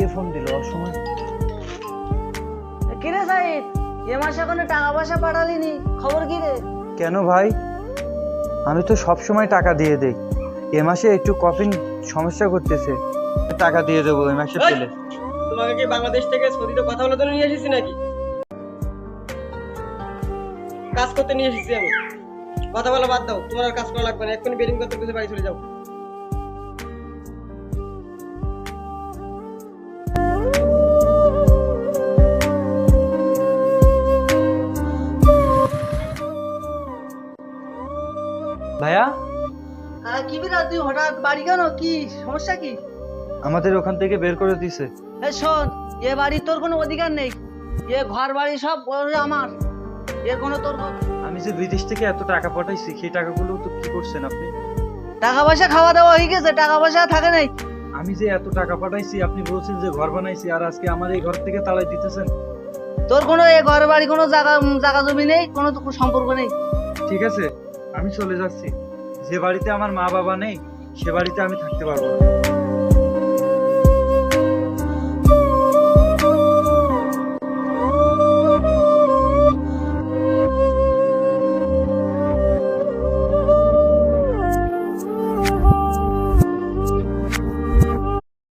কে phone দিল অসময়? কিরে সাইদ, এ মাসে কোনো টাকা পয়সা পাঠালিনি, খবর কি রে? কেন ভাই, আমি তো সব সময় টাকা দিয়ে দেই। এ মাসে একটু কফিন সমস্যা করতেছে, টাকা দিয়ে দেবো এ মাসে পেলে। তোমাকে কি বাংলাদেশ থেকে সৌদিতে কথা বলার জন্য নিয়ে এসেছি নাকি? কাজ করতে নিয়ে এসেছি আমি। কথা বলা বাদ দাও, তোমার আর কাজ করা লাগবে না, এক্ষুনি বেরিং করতে বাড়ি চলে যাও। ভাইয়া, কি বিরা, তুই হঠাৎ বাড়ি কেন? কি সমস্যা কি? আমাদের ওখান থেকে বের করে দিছে। এই শোন, এ বাড়ি তোর কোনো অধিকার নেই। এ ঘর বাড়ি সব আমার, এর কোনো তোর আমি যে বিদেশ থেকে এত টাকা পাঠাইছি, সেই টাকাগুলো তো কি করছেন আপনি? টাকা পয়সা খাওয়া দাওয়া হয়ে গেছে, টাকা পয়সা থাকে নাই। আমি যে এত টাকা পাঠাইছি, আপনি বলছেন যে ঘর বানাইছি, আর আজকে আমার এই ঘর থেকে তাড়াই দিতেছেন। তোর কোনো এ ঘর বাড়ি কোনো জায়গা জায়গা জমি নেই, কোনো তো সম্পর্ক নেই। ঠিক আছে, আমি চলে যাচ্ছি। যে বাড়িতে আমার মা বাবা নেই, সে বাড়িতে আমি থাকতে পারবো না।